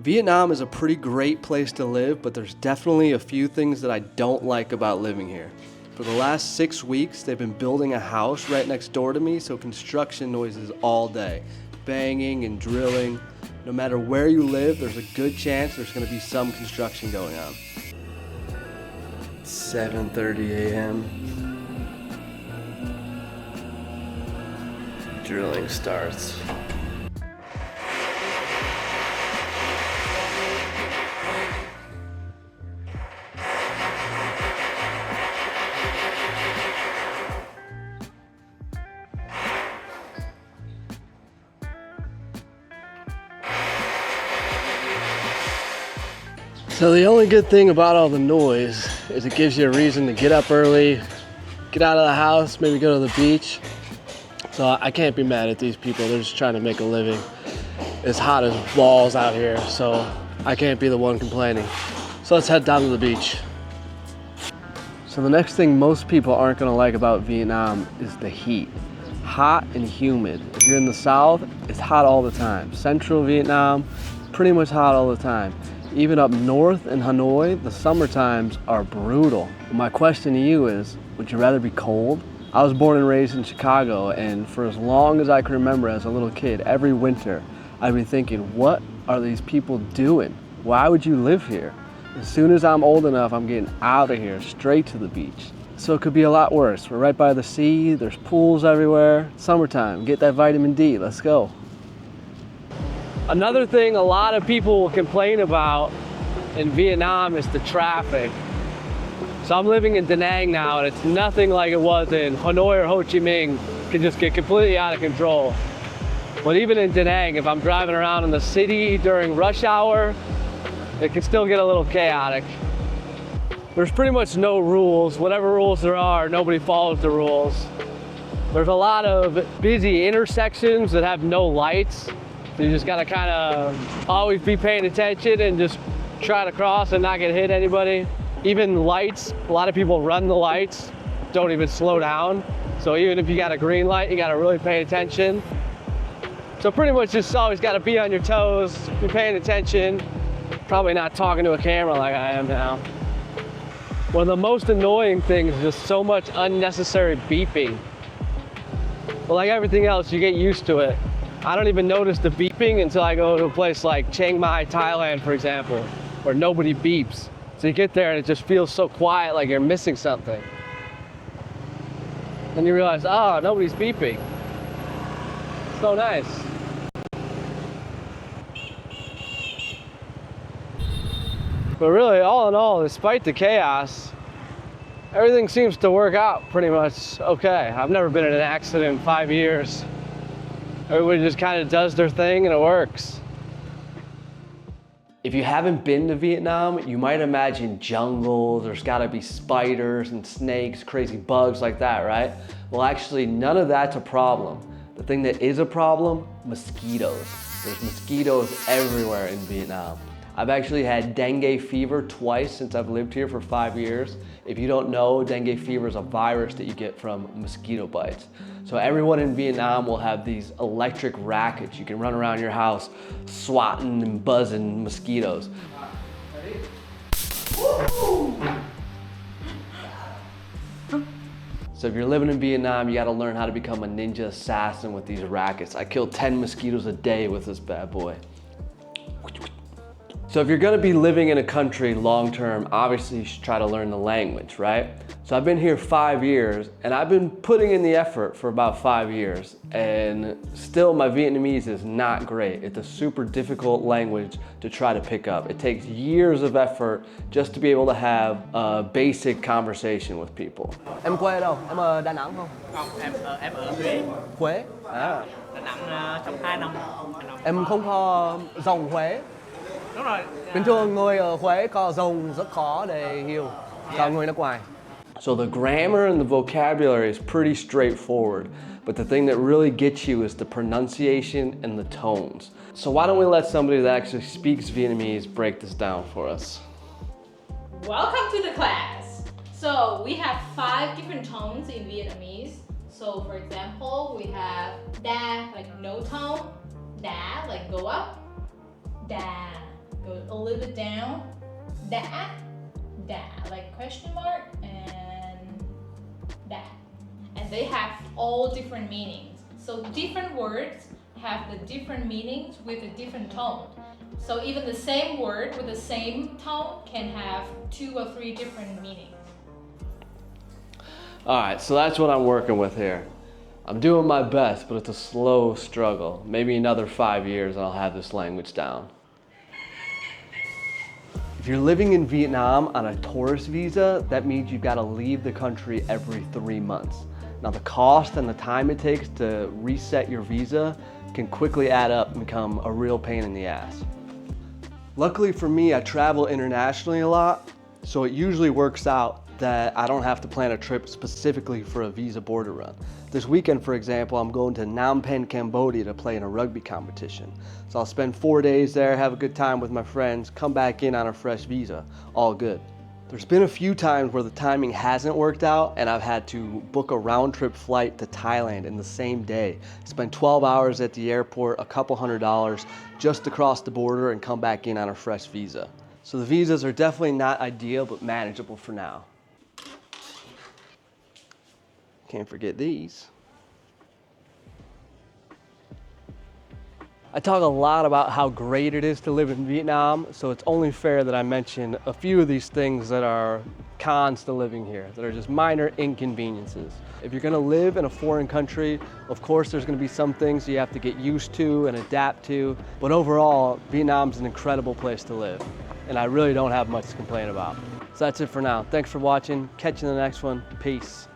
Vietnam is a pretty great place to live, but there's definitely a few things that I don't like about living here. For the last 6 weeks, they've been building a house right next door to me, so construction noises all day. Banging and drilling. No matter where you live, there's a good chance there's going to be some construction going on. It's 7:30 a.m. Drilling starts. So the only good thing about all the noise is it gives you a reason to get up early, get out of the house, maybe go to the beach. So I can't be mad at these people. They're just trying to make a living. It's hot as balls out here, so I can't be the one complaining. So let's head down to the beach. So the next thing most people aren't gonna like about Vietnam is the heat. Hot and humid. If you're in the south, it's hot all the time. Central Vietnam, pretty much hot all the time. Even up north in Hanoi, the summer times are brutal. My question to you is, would you rather be cold? I was born and raised in Chicago, and for as long as I can remember as a little kid, every winter, I'd be thinking, what are these people doing? Why would you live here? As soon as I'm old enough, I'm getting out of here, straight to the beach. So it could be a lot worse. We're right by the sea, there's pools everywhere. Summertime, get that vitamin D, let's go. Another thing a lot of people will complain about in Vietnam is the traffic. So I'm living in Da Nang now, and it's nothing like it was in Hanoi or Ho Chi Minh. It can just get completely out of control. But even in Da Nang, if I'm driving around in the city during rush hour, it can still get a little chaotic. There's pretty much no rules. Whatever rules there are, nobody follows the rules. There's a lot of busy intersections that have no lights. So you just gotta kind of always be paying attention and just try to cross and not get hit anybody. Even lights, a lot of people run the lights, don't even slow down. So even if you got a green light, you gotta really pay attention. So pretty much just always gotta be on your toes, be paying attention, probably not talking to a camera like I am now. One of the most annoying things is just so much unnecessary beeping. But like everything else, you get used to it. I don't even notice the beeping until I go to a place like Chiang Mai, Thailand, for example, where nobody beeps. So you get there and it just feels so quiet, like you're missing something. Then you realize, oh, nobody's beeping. So nice. But really, all in all, despite the chaos, everything seems to work out pretty much okay. I've never been in an accident in 5 years. Everybody just kind of does their thing and it works. If you haven't been to Vietnam, you might imagine jungle, there's gotta be spiders and snakes, crazy bugs like that, right? Well, actually, none of that's a problem. The thing that is a problem, mosquitoes. There's mosquitoes everywhere in Vietnam. I've actually had dengue fever twice since I've lived here for 5 years. If you don't know, dengue fever is a virus that you get from mosquito bites. So everyone in Vietnam will have these electric rackets. You can run around your house swatting and buzzing mosquitoes. So if you're living in Vietnam, you gotta learn how to become a ninja assassin with these rackets. I kill 10 mosquitoes a day with this bad boy. So if you're gonna be living in a country long-term, obviously you should try to learn the language, right? So I've been here 5 years, and I've been putting in the effort for about 5 years, and still my Vietnamese is not great. It's a super difficult language to try to pick up. It takes years of effort just to be able to have a basic conversation with people. Em quê ở đâu? Em ở Đà Nẵng không? Không, em ở Huế. Huế? À. Đà Nẵng trong 2 năm. Em không có giọng Huế. Đúng rồi. Bình thường người ở Huế có giọng rất khó để hiểu cả người nước ngoài. So the grammar and the vocabulary is pretty straightforward, but the thing that really gets you is the pronunciation and the tones. So why don't we let somebody that actually speaks Vietnamese break this down for us? Welcome to the class. So we have 5 different tones in Vietnamese. So for example, we have da, like no tone, da, like go up, da, Go a little bit down. That, like question mark and that. And they have all different meanings. So different words have the different meanings with a different tone. So even the same word with the same tone can have 2 or 3 different meanings. All right, so that's what I'm working with here. I'm doing my best, but it's a slow struggle. Maybe another 5 years and I'll have this language down. If you're living in Vietnam on a tourist visa, that means you've got to leave the country every 3 months. Now the cost and the time it takes to reset your visa can quickly add up and become a real pain in the ass. Luckily for me, I travel internationally a lot, so it usually works out that I don't have to plan a trip specifically for a visa border run. This weekend, for example, I'm going to Phnom Penh, Cambodia to play in a rugby competition. So I'll spend 4 days there, have a good time with my friends, come back in on a fresh visa, all good. There's been a few times where the timing hasn't worked out and I've had to book a round-trip flight to Thailand in the same day, spend 12 hours at the airport, a couple $100 just to cross the border and come back in on a fresh visa. So the visas are definitely not ideal, but manageable for now. Can't forget these. I talk a lot about how great it is to live in Vietnam, so it's only fair that I mention a few of these things that are cons to living here, that are just minor inconveniences. If you're gonna live in a foreign country, of course there's gonna be some things you have to get used to and adapt to, but overall, Vietnam's an incredible place to live, and I really don't have much to complain about. So that's it for now. Thanks for watching. Catch you in the next one. Peace.